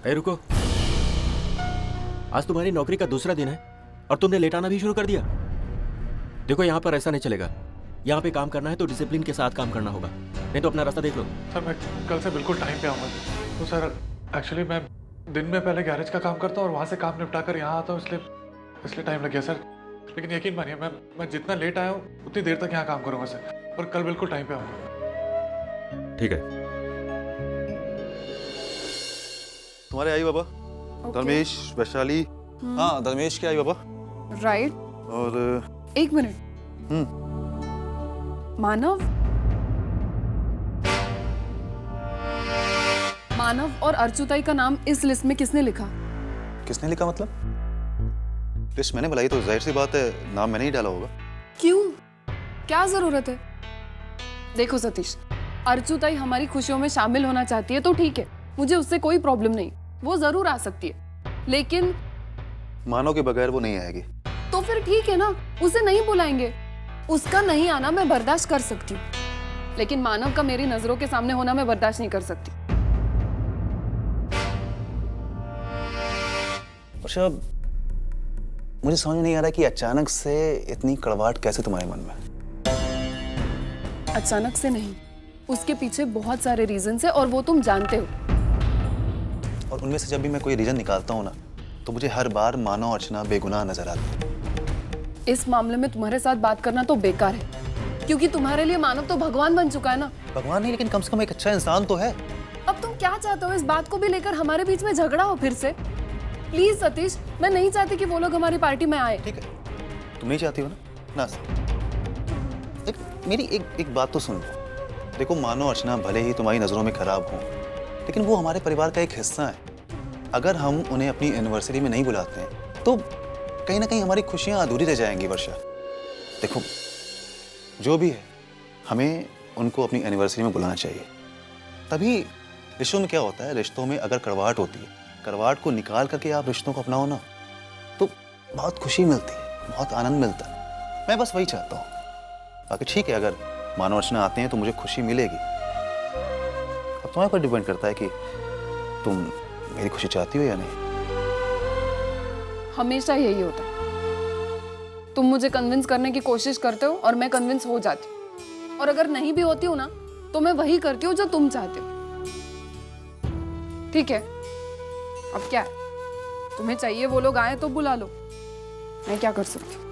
ए रुको, आज तुम्हारी नौकरी का दूसरा दिन है और तुमने लेट आना भी शुरू कर दिया। देखो यहाँ पर ऐसा नहीं चलेगा। यहाँ पे काम करना है तो डिसिप्लिन के साथ काम करना होगा, नहीं तो अपना रास्ता देख लो। सर मैं कल से बिल्कुल टाइम पे आऊँगा। तो सर एक्चुअली मैं दिन में पहले गैरेज का काम करता हूँ और वहाँ से काम निपटा कर यहाँ आता हूँ, इसलिए टाइम लग गया सर। लेकिन यकीन मानिए मैं जितना लेट आया हूँ उतनी देर तक यहाँ काम करूँगा सर, और कल बिल्कुल टाइम पे आऊँगा। ठीक है। तुम्हारे आई बाबा धर्मेश, वैशाली। हाँ धर्मेश के आई बाबा। राइट। और एक मिनट, मानव और अर्चुताई का नाम इस लिस्ट में किसने लिखा? किसने लिखा मतलब? लिस्ट मैंने बनाई तो जाहिर सी बात है नाम मैंने ही डाला होगा। क्यों, क्या जरूरत है? देखो सतीश, अर्चुताई हमारी खुशियों में शामिल होना चाहती है तो ठीक है, मुझे उससे कोई प्रॉब्लम नहीं, वो जरूर आ सकती है, लेकिन मानो के बगैर वो नहीं आएगी। तो फिर ठीक है ना, उसे नहीं बुलाएंगे। उसका नहीं आना मैं बर्दाश्त कर सकती हूँ, लेकिन मानव का मेरी नजरों के सामने होना मैं बर्दाश्त नहीं कर सकती। अच्छा, मुझे समझ में नहीं आ रहा कि अचानक से इतनी कड़वाहट कैसे तुम्हारे मन में? अचानक से नहीं, उसके पीछे बहुत सारे रीजंस है और वो तुम जानते हो। और उनमें से जब भी मैं कोई रीजन निकालता हूँ ना, तो मुझे हर बार मानो अर्चना बेगुनाह नजर आती है। इस मामले में तुम्हारे साथ बात करना तो बेकार है, क्योंकि तुम्हारे लिए मानव तो भगवान बन चुका है ना। भगवान नहीं, लेकिन कम से कम एक अच्छा इंसान तो है। अब तुम क्या चाहते हो? इस बात को भी लेकर हमारे बीच में झगड़ा हो फिर से? प्लीज सतीश, मैं नहीं चाहती कि वो लोग हमारी पार्टी में आए। ठीक है, तुम नहीं चाहती हो ना? मेरी एक बात तो सुन लो। देखो मानो अर्चना भले ही तुम्हारी नजरों में खराब हो, लेकिन वो हमारे परिवार का एक हिस्सा है। अगर हम उन्हें अपनी एनिवर्सरी में नहीं बुलाते हैं तो कहीं ना कहीं हमारी खुशियां अधूरी रह जाएंगी। वर्षा, देखो जो भी है, हमें उनको अपनी एनिवर्सरी में बुलाना चाहिए। तभी रिश्तों में क्या होता है, रिश्तों में अगर कड़वाहट होती है, कड़वाहट को निकाल करके आप रिश्तों को अपनाओ ना, तो बहुत खुशी मिलती है, बहुत आनंद मिलता है। मैं बस वही चाहता हूँ। बाकी ठीक है, अगर मानो अर्चना आते हैं तो मुझे खुशी मिलेगी। अब तुम्हारे पर डिपेंड करता है कि तुम मेरी खुशी चाहती हो या नहीं। हमेशा यही होता है, तुम मुझे कन्विंस करने की कोशिश करते हो और मैं कन्विंस हो जाती हूँ, और अगर नहीं भी होती हूँ ना तो मैं वही करती हूँ जो तुम चाहते हो। ठीक है, अब क्या है, तुम्हें चाहिए वो लोग आए तो बुला लो, मैं क्या कर सकती हूँ?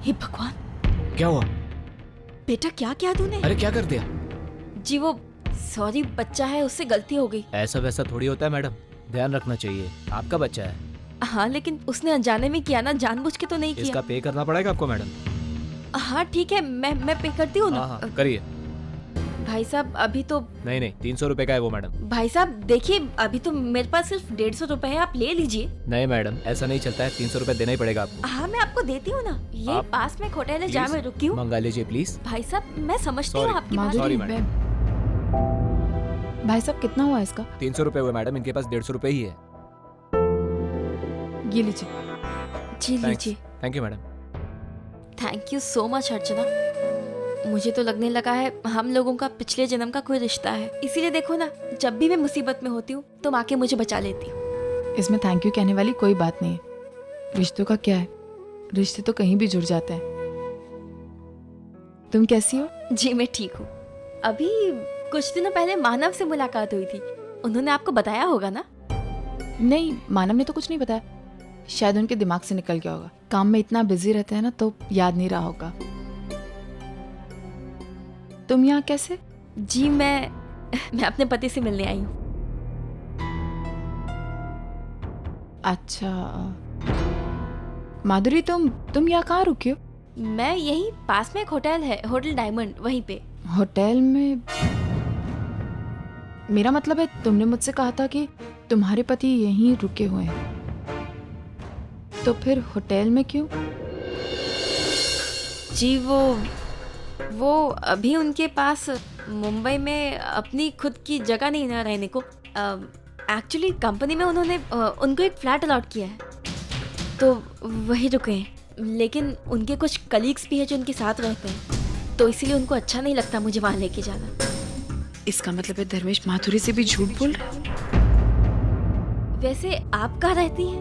हे भगवान, क्या हुआ? बेटा क्या क्या तूने? अरे क्या कर दिया? जी वो सॉरी, बच्चा है, उससे गलती हो गई। ऐसा वैसा थोड़ी होता है मैडम, ध्यान रखना चाहिए, आपका बच्चा है। हाँ लेकिन उसने अनजाने में किया ना, जानबूझ के तो नहीं किया। इसका पे करना पड़ेगा आपको मैडम। हाँ ठीक है, मैं पे करती हूँ ना। हाँ करिए। भाई साहब अभी तो नहीं 300 रुपए का है वो मैडम। भाई साहब देखिए, अभी तो मेरे पास सिर्फ 150 रुपए है, आप ले लीजिए। नहीं मैडम, ऐसा नहीं चलता है, 300 रुपए देना ही पड़ेगा आपको। हाँ मैं आपको देती हूँ ना, ये आप पास में एक होटल है जहाँ मैं रुकी हूँ। मंगा लीजिए प्लीज। भाई साहब मैं समझती हूँ आपकी बात। Sorry madam. भाई साहब कितना हुआ इसका? 300 रुपए हुए मैडम, इनके पास 150 रुपए ही है। ये लीजिए। जी लीजिए। Thank you madam. Thank you so much Archana. मुझे तो लगने लगा है हम लोगों का पिछले जन्म का कोई रिश्ता है, इसीलिए देखो ना, जब भी मैं मुसीबत में होती हूँ तुम आके मुझे बचा लेती हो। इसमें थैंक यू कहने वाली कोई बात नहीं है। रिश्तों का क्या है, रिश्ते तो कहीं भी जुड़ जाते हैं। तुम कैसी हो? जी मैं ठीक हूँ। अभी कुछ दिनों पहले मानव से मुलाकात हुई थी, उन्होंने आपको बताया होगा ना? नहीं, मानव ने तो कुछ नहीं बताया, शायद उनके दिमाग से निकल गया होगा। काम में इतना बिजी रहते हैं ना तो याद नहीं रहा होगा। तुम यहाँ कैसे? जी मैं अपने पति से मिलने आई हूँ। अच्छा माधुरी, तुम यहाँ कहाँ रुकी हो? मैं यही पास में एक होटल है, होटल डायमंड, वहीं पे। होटल में? मेरा मतलब है तुमने मुझसे कहा था कि तुम्हारे पति यहीं रुके हुए हैं, तो फिर होटल में क्यों? जी वो अभी उनके पास मुंबई में अपनी खुद की जगह नहीं ना रहने को। एक्चुअली कंपनी में उन्होंने उनको एक फ्लैट अलॉट किया है, तो वही रुके हैं। लेकिन उनके कुछ कलीग्स भी हैं जो उनके साथ रहते हैं, तो इसीलिए उनको अच्छा नहीं लगता मुझे वहाँ लेके जाना। इसका मतलब है धर्मेश माधुरी से भी झूठ बोल रहा है। वैसे आप कहाँ रहती हैं?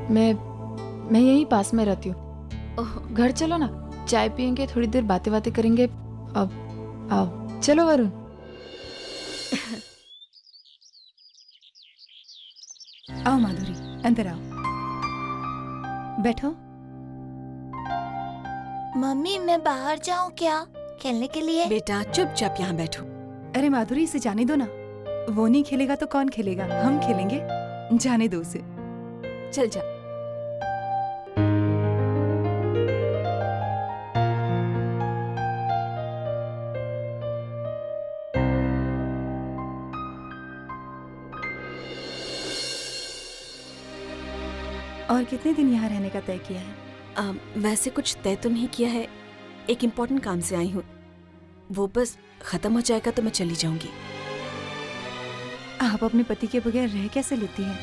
मैं यहीं पास में रहती हूँ। ओह, घर चलो ना, चाय पियेंगे, थोड़ी देर बातें बातें करेंगे। अब आओ, चलो वरुण। आओ माधुरी, अंदर आओ, बैठो। मम्मी मैं बाहर जाऊं क्या खेलने के लिए? बेटा चुपचाप यहाँ बैठो। अरे माधुरी, इसे जाने दो ना, वो नहीं खेलेगा तो कौन खेलेगा? हम खेलेंगे, जाने दो उसे। चल जा। और कितने दिन यहाँ रहने का तय किया है? वैसे कुछ तय तो नहीं किया है, एक इम्पोर्टेंट काम से आई हूँ, वो बस खत्म हो जाएगा तो मैं चली जाऊंगी। आप अपने पति के बगैर रह कैसे लेती हैं?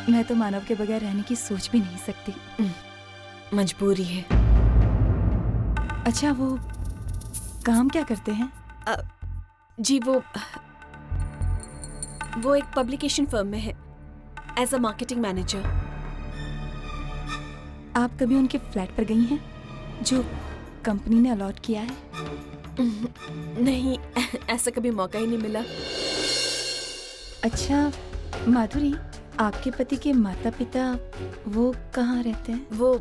मैं तो मानव के बगैर रहने की सोच भी नहीं सकती। मजबूरी है। अच्छा, वो काम क्या करते हैं? जी वो एक पब्लिकेशन फर्म में है, एज अ मार्केटिंग मैनेजर। आप कभी उनके फ्लैट पर गई हैं जो कंपनी ने अलॉट किया है? नहीं, ऐसा कभी मौका ही नहीं मिला। अच्छा माधुरी, आपके पति के माता पिता वो कहाँ रहते हैं? वो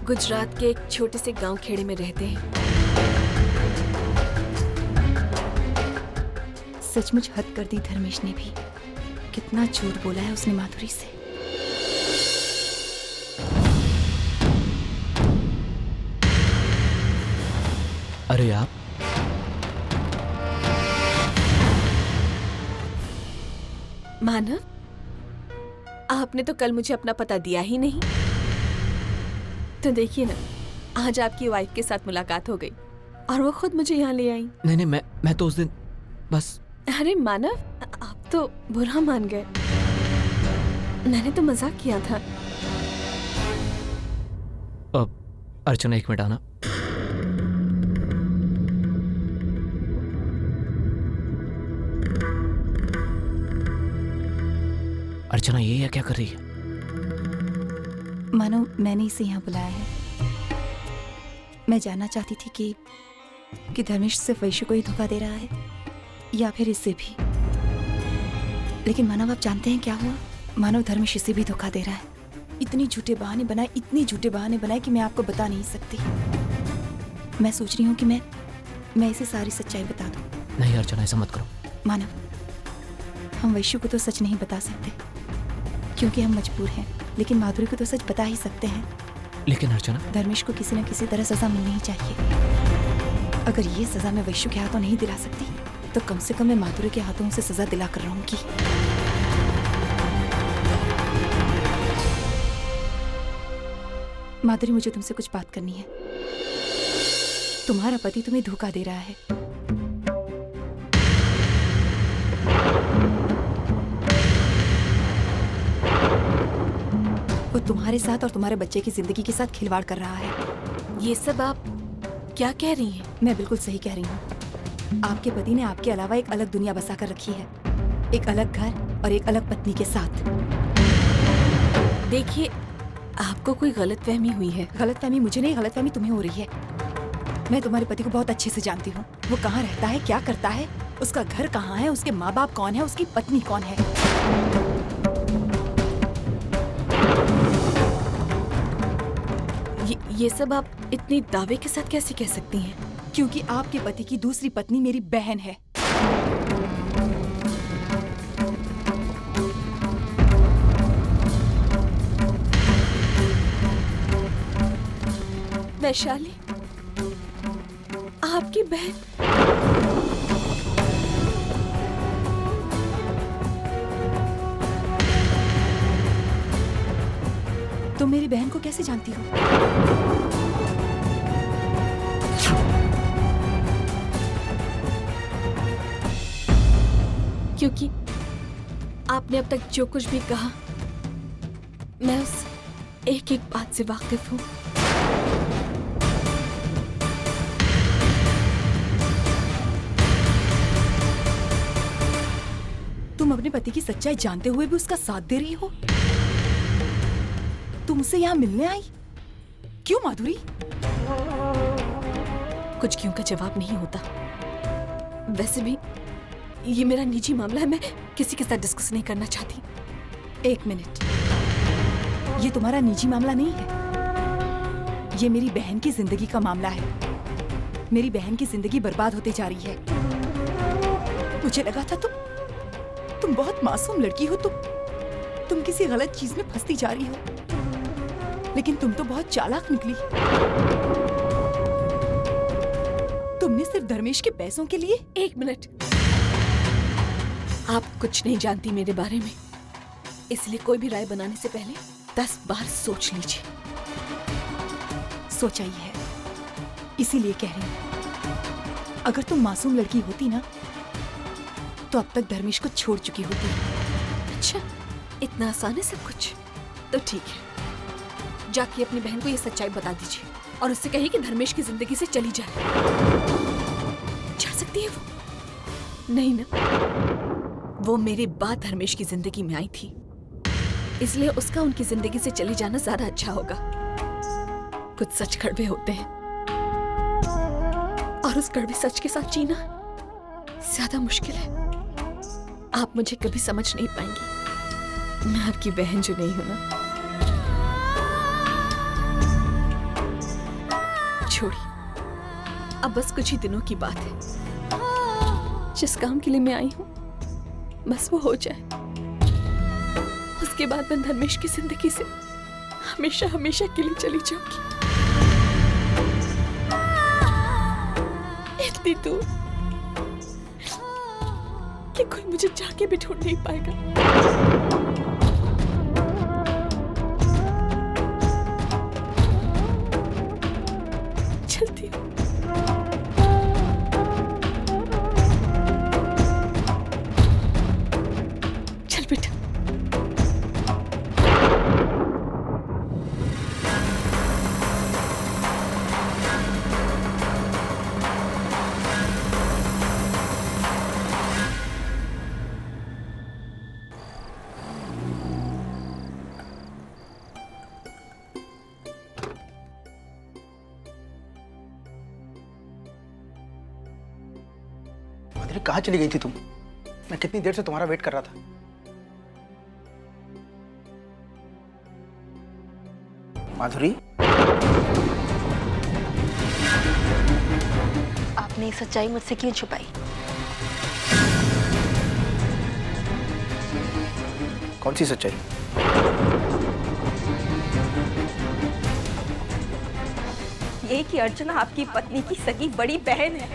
गुजरात के एक छोटे से गांव खेड़े में रहते हैं। सचमुच हद कर दी धर्मेश ने भी। कितना झूठ बोला है उसने माधुरी से। अरे आप मानव, आपने तो कल मुझे अपना पता दिया ही नहीं। तो देखिए ना, आज आपकी वाइफ के साथ मुलाकात हो गई और वो खुद मुझे यहाँ ले आई। नहीं, मैं तो उस दिन बस। अरे मानव, आप तो बुरा मान गए। मैंने तो मजाक किया था। अर्चना, एक मिनट आना। अर्चना ये क्या कर रही है? मानो मैंने इसे यहाँ बुलाया है। मैं जानना चाहती थी कि धर्मेश सिर्फ वैश्य को ही धोखा दे रहा है या फिर इसे भी। लेकिन मानव, आप जानते हैं क्या हुआ? मानव धर्मेश इसे भी धोखा दे रहा है। इतने झूठे बहाने बनाए, इतने झूठे बहाने बनाए कि मैं आपको बता नहीं सकती। मैं सोच रही हूँ कि मैं इसे सारी सच्चाई बता दूँ। नहीं अर्चना, ऐसा मत करो। मानव, हम वैश्य को तो सच नहीं बता सकते क्योंकि हम मजबूर हैं, लेकिन माधुरी को तो सच बता ही सकते हैं। लेकिन अर्चना, धर्मेश को किसी न किसी तरह सजा मिलनी ही चाहिए। अगर ये सजा मैं वैश्य के हाथों नहीं दिला सकती तो कम से कम मैं माधुरी के हाथों से सजा दिला कर रहूंगी। माधुरी, मुझे तुमसे कुछ बात करनी है। तुम्हारा पति तुम्हें धोखा दे रहा है। वो तुम्हारे साथ और तुम्हारे बच्चे की जिंदगी के साथ खिलवाड़ कर रहा है। ये सब आप क्या कह रही हैं? मैं बिल्कुल सही कह रही हूँ। आपके पति ने आपके अलावा एक अलग दुनिया बसा कर रखी है, एक अलग घर और एक अलग पत्नी के साथ। देखिए, आपको कोई गलतफहमी हुई है। गलतफहमी मुझे नहीं, गलतफहमी तुम्हें हो रही है। मैं तुम्हारे पति को बहुत अच्छे से जानती हूँ। वो कहाँ रहता है, क्या करता है, उसका घर कहाँ है, उसके माँ बाप कौन है, उसकी पत्नी कौन है। ये सब आप इतनी दावे के साथ कैसे कह सकती हैं? क्योंकि आपके पति की दूसरी पत्नी मेरी बहन है। वैशाली, आपकी बहन? तुम मेरी बहन को कैसे जानती हो? क्योंकि आपने अब तक जो कुछ भी कहा मैं उस एक एक बात से वाकिफ हूँ। तुम अपने पति की सच्चाई जानते हुए भी उसका साथ दे रही हो? तुम उसे यहाँ मिलने आई? क्यों माधुरी? कुछ क्यों का जवाब नहीं होता। वैसे भी ये मेरा निजी मामला है, मैं किसी के साथ डिस्कस नहीं करना चाहती। एक मिनट, ये तुम्हारा निजी मामला नहीं है, ये मेरी बहन की जिंदगी का मामला है। मेरी बहन की जिंदगी बर्बाद होते जा रही है। मुझे लगा था तुम बहुत मासूम लड़की हो, तुम किसी गलत चीज में फंसती जा रही हो, लेकिन तुम तो बहुत चालाक निकली। तुमने सिर्फ धर्मेश के पैसों के लिए। एक मिनट, आप कुछ नहीं जानती मेरे बारे में, इसलिए कोई भी राय बनाने से पहले 10 बार सोच लीजिए। सोचा ही है, इसीलिए कह रही हूं। अगर तुम मासूम लड़की होती ना, तो अब तक धर्मेश को छोड़ चुकी होती। अच्छा, इतना आसान है सब कुछ? तो ठीक है, जाके अपनी बहन को ये सच्चाई बता दीजिए और उससे कहिए कि धर्मेश की जिंदगी से चली जाए। जा सकती है वो? नहीं ना, वो मेरे बाद धर्मेश की जिंदगी में आई थी, इसलिए उसका उनकी जिंदगी से चले जाना ज्यादा अच्छा होगा। कुछ सच कड़वे होते हैं और उस कड़वे सच के साथ जीना ज्यादा मुश्किल है। आप मुझे कभी समझ नहीं पाएंगी, मैं आपकी बहन जो नहीं हूं ना। छोड़िए, अब बस कुछ ही दिनों की बात है। जिस काम के लिए मैं आई हूं बस वो हो जाए, उसके बाद मैं धर्मेश की जिंदगी से हमेशा हमेशा के लिए चली जाऊंगी। इतनी दूर कि कोई मुझे जाके भी ढूंढ नहीं पाएगा। चलती हूँ। चल बेटा। माधुरी, कहाँ चली गई थी तुम? मैं कितनी देर से तुम्हारा वेट कर रहा था। माधुरी, आपने ये सच्चाई मुझसे क्यों छुपाई? कौन सी सच्चाई? ये कि अर्चना आपकी पत्नी की सगी बड़ी बहन है।